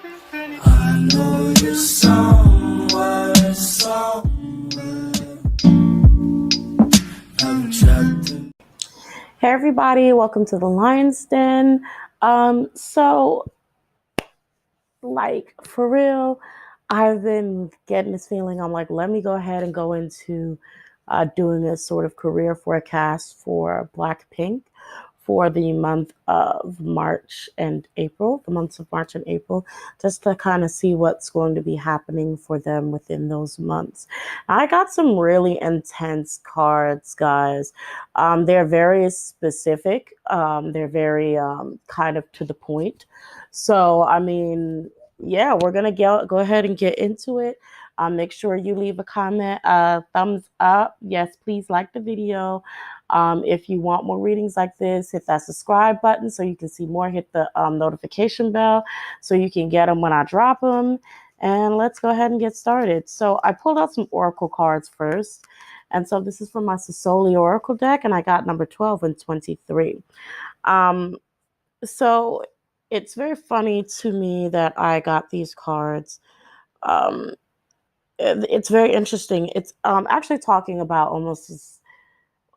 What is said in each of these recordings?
I know you're somewhere, I'm trapped in. Hey everybody, welcome to the Lion's Den. So like for real, I've been getting this feeling. I'm like, let me go ahead and go into doing a sort of career forecast for Blackpink for the month of March and April, the months of March and April, just to kind of see what's going to be happening for them within those months. I got some really intense cards, guys. They're very specific. They're very kind of to the point. So, I mean, yeah, we're gonna go ahead and get into it. Make sure you leave a comment, thumbs up. Yes, please like the video. If you want more readings like this, hit that subscribe button so you can see more. Hit the notification bell so you can get them when I drop them. And let's go ahead and get started. So I pulled out some oracle cards first. And so this is from my Sisoli Oracle deck, and I got number 12 and 23. So it's very funny to me that I got these cards. Um, it's very interesting. It's actually talking about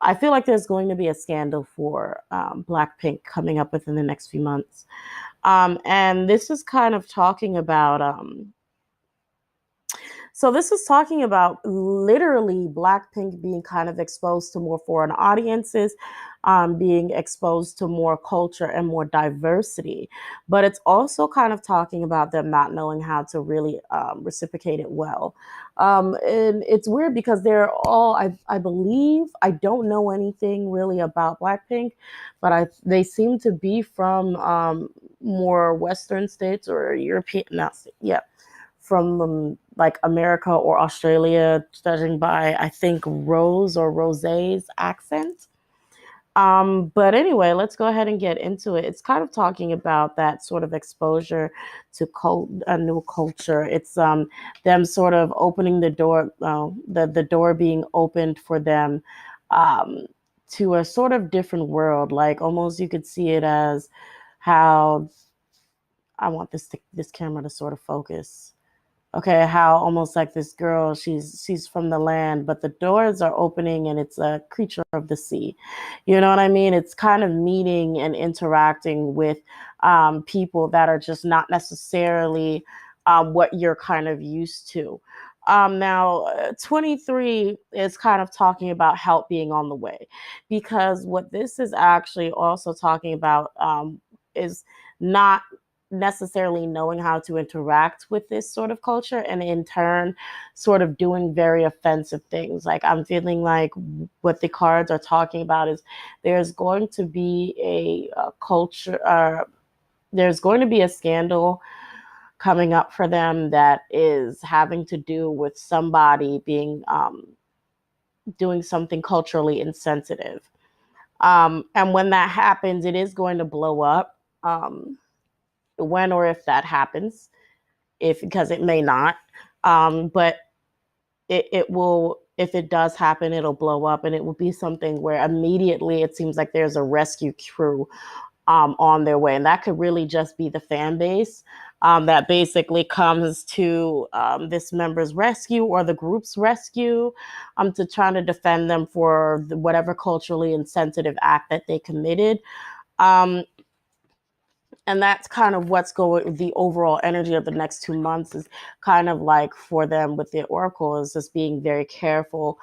I feel like there's going to be a scandal for Blackpink coming up within the next few months. And this is kind of talking about so this is talking about literally Blackpink being kind of exposed to more foreign audiences, being exposed to more culture and more diversity. But it's also kind of talking about them not knowing how to really reciprocate it well. And it's weird because they're all, I believe, I don't know anything really about Blackpink, but they seem to be from more Western states or European, not, yeah, from like America or Australia, judging by I think Rose or Rosé's accent. But anyway, let's go ahead and get into it. It's kind of talking about that sort of exposure to a new culture. It's them sort of opening the door, the door being opened for them um, to a sort of different world. Like almost you could see it as how I want this camera to sort of focus. Okay, how almost like this girl, she's from the land, but the doors are opening and it's a creature of the sea. You know what I mean? It's kind of meeting and interacting with people that are just not necessarily what you're kind of used to. Now, 23 is kind of talking about help being on the way, because what this is actually also talking about is not necessarily knowing how to interact with this sort of culture, and in turn sort of doing very offensive things. Like I'm feeling like what the cards are talking about is there's going to be a culture, there's going to be a scandal coming up for them that is having to do with somebody being doing something culturally insensitive, and when that happens it is going to blow up, when or if that happens, if because it may not, but it will, if it does happen, it'll blow up, and it will be something where immediately it seems like there's a rescue crew on their way, and that could really just be the fan base that basically comes to this member's rescue or the group's rescue, to try to defend them for whatever culturally insensitive act that they committed. um, and that's kind of what's going, the overall energy of the next 2 months is kind of like for them with the oracle is just being very careful,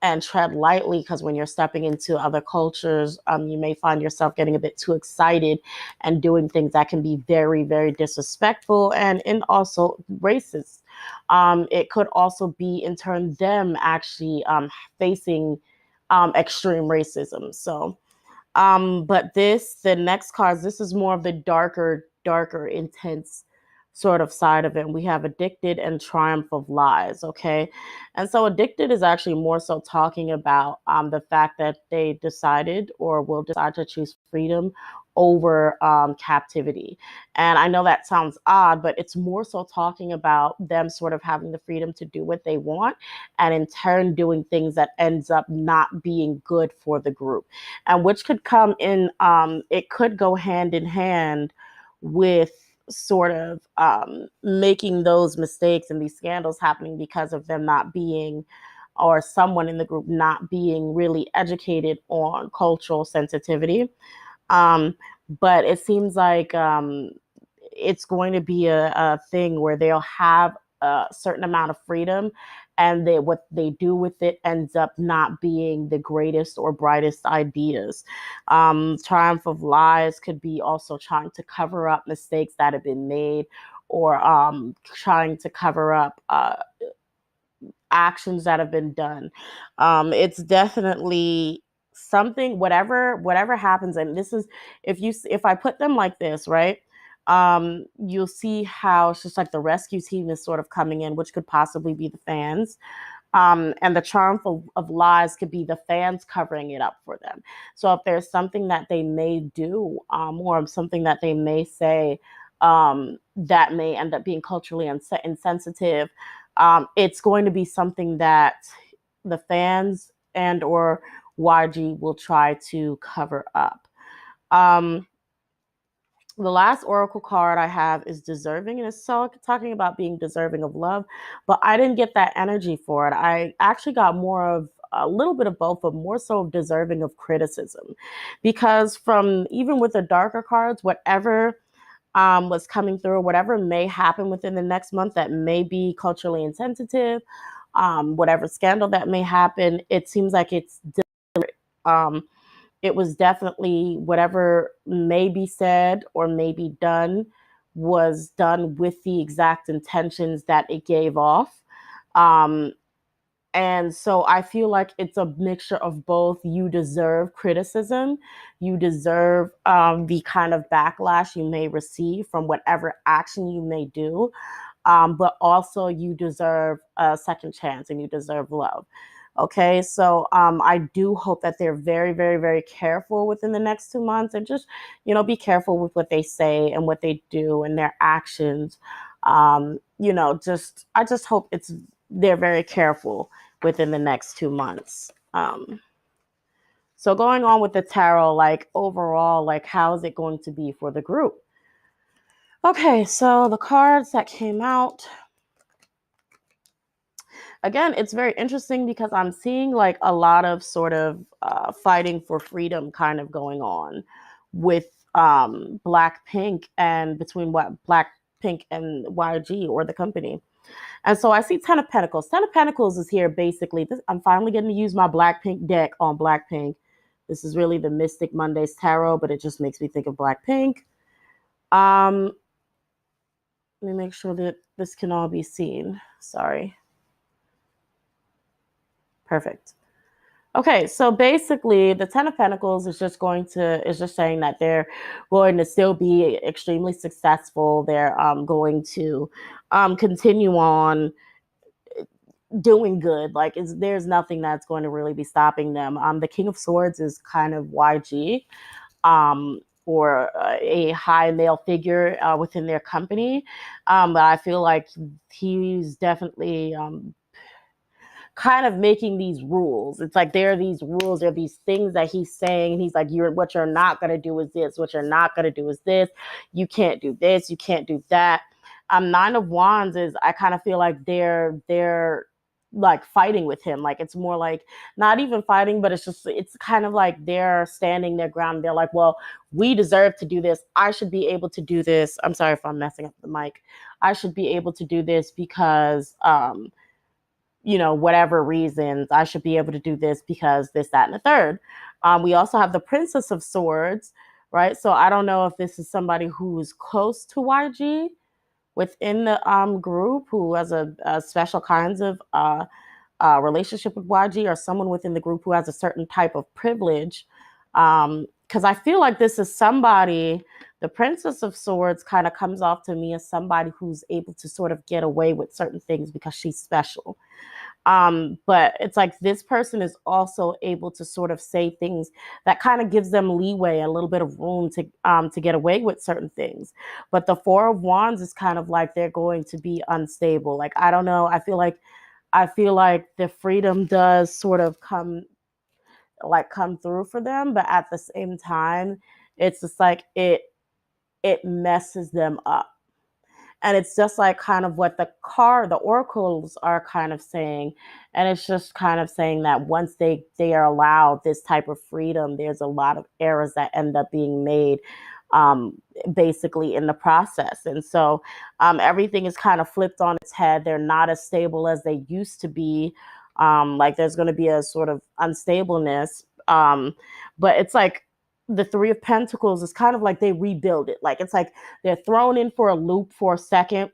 and tread lightly, because when you're stepping into other cultures, you may find yourself getting a bit too excited and doing things that can be very, very disrespectful and also racist. It could also be in turn them actually facing extreme racism. So but the next cards, this is more of the darker, intense sort of side of it. We have addicted and triumph of lies. Okay. And so addicted is actually more so talking about the fact that they decided or will decide to choose freedom over captivity. And I know that sounds odd, but it's more so talking about them sort of having the freedom to do what they want, and in turn doing things that ends up not being good for the group, and which could come in, it could go hand in hand with sort of making those mistakes and these scandals happening because of them not being, or someone in the group not being really educated on cultural sensitivity. Um, but it seems like it's going to be a thing where they'll have a certain amount of freedom, and what they do with it ends up not being the greatest or brightest ideas. Triumph of lies could be also trying to cover up mistakes that have been made, or trying to cover up actions that have been done. It's definitely something, whatever happens. And this is, if I put them like this, right, you'll see how it's just like the rescue team is sort of coming in, which could possibly be the fans. And the triumph of lies could be the fans covering it up for them. So if there's something that they may do, or something that they may say, that may end up being culturally insensitive, it's going to be something that the fans and or YG will try to cover up. Um, the last oracle card I have is deserving, and it's so talking about being deserving of love, but I didn't get that energy for it. I actually got more of a little bit of both, but more so of deserving of criticism, because from even with the darker cards, whatever was coming through, whatever may happen within the next month that may be culturally insensitive, whatever scandal that may happen, it seems like um, it was definitely whatever may be said or may be done was done with the exact intentions that it gave off. Um, and so I feel like it's a mixture of both. You deserve criticism, you deserve the kind of backlash you may receive from whatever action you may do, but also you deserve a second chance and you deserve love. Okay, so I do hope that they're very, very, very careful within the next 2 months, and just, be careful with what they say and what they do and their actions. Just I just hope they're very careful within the next 2 months. So going on with the tarot, like overall, like how is it going to be for the group? Okay, so the cards that came out, again, it's very interesting because I'm seeing like a lot of sort of fighting for freedom kind of going on with Blackpink, and between what Blackpink and YG, or the company. And so I see Ten of Pentacles. Ten of Pentacles is here basically. I'm finally getting to use my Blackpink deck on Blackpink. This is really the Mystic Mondays Tarot, but it just makes me think of Blackpink. Um, Let me make sure that this can all be seen. Sorry. Perfect. Okay, so basically, the Ten of Pentacles is just saying that they're going to still be extremely successful. They're going to continue on doing good. Like, there's nothing that's going to really be stopping them. The King of Swords is kind of YG, or a high male figure within their company, but I feel like he's definitely kind of making these rules. It's like there are these rules, there are these things that he's saying, and he's like, what you're not gonna do is this, what you're not gonna do is this, you can't do this, you can't do that. Nine of Wands is, I kind of feel like they're like fighting with him. Like, it's more like not even fighting, but it's kind of like they're standing their ground. They're like, well, we deserve to do this. I should be able to do this. I'm sorry if I'm messing up the mic. I should be able to do this because whatever reasons, I should be able to do this because this, that, and the third. We also have the Princess of Swords, right? So I don't know if this is somebody who is close to YG within the group, who has a special kinds of relationship with YG, or someone within the group who has a certain type of privilege. Because I feel like this is somebody, the Princess of Swords kind of comes off to me as somebody who's able to sort of get away with certain things because she's special. But it's like this person is also able to sort of say things that kind of gives them leeway, a little bit of room to get away with certain things. But the Four of Wands is kind of like they're going to be unstable. Like, I don't know. I feel like the freedom does sort of come through for them, but at the same time, it's just like it messes them up. And it's just like kind of what the oracles are kind of saying. And it's just kind of saying that once they are allowed this type of freedom, there's a lot of errors that end up being made, um, basically in the process. And so everything is kind of flipped on its head. They're not as stable as they used to be. Like there's going to be a sort of unstableness. But it's like the Three of Pentacles is kind of like they rebuild it. Like it's like they're thrown in for a loop for a second.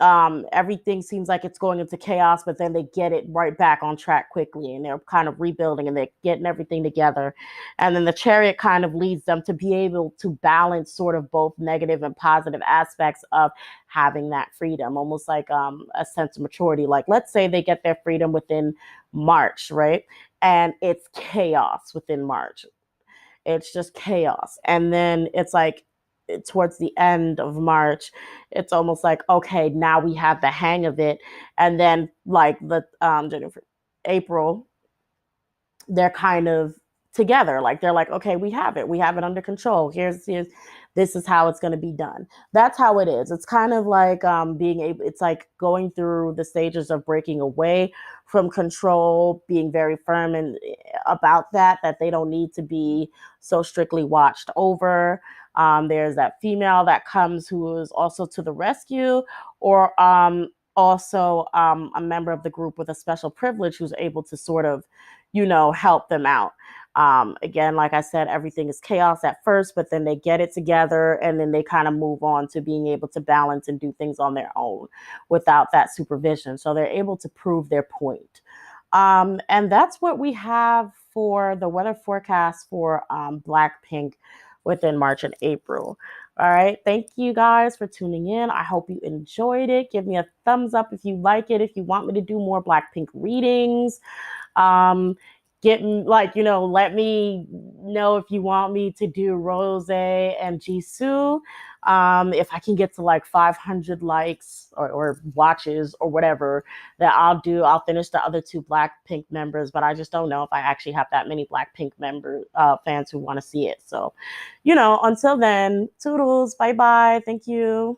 Everything seems like it's going into chaos, but then they get it right back on track quickly, and they're kind of rebuilding and they're getting everything together. And then the Chariot kind of leads them to be able to balance sort of both negative and positive aspects of having that freedom, almost like a sense of maturity. Like, let's say they get their freedom within March, right? And it's chaos within March. It's just chaos. And then it's like towards the end of March, it's almost like, okay, now we have the hang of it. And then like the Jennifer, April, they're kind of together. Like they're like, okay, we have it under control. Here's this is how it's going to be done. That's how it is. It's kind of like being able. It's like going through the stages of breaking away from control, being very firm and about that they don't need to be so strictly watched over. There's that female that comes who is also to the rescue, or also a member of the group with a special privilege who's able to sort of help them out. Again, like I said, everything is chaos at first, but then they get it together and then they kind of move on to being able to balance and do things on their own without that supervision. So they're able to prove their point. And that's what we have for the weather forecast for Blackpink within March and April. All right. Thank you guys for tuning in. I hope you enjoyed it. Give me a thumbs up if you like it. If you want me to do more Blackpink readings, um, get like let me know if you want me to do Rose and Jisoo. If I can get to like 500 likes or watches or whatever, that I'll finish the other two Blackpink members, but I just don't know if I actually have that many Blackpink member fans who want to see it. So until then, toodles, bye bye, thank you.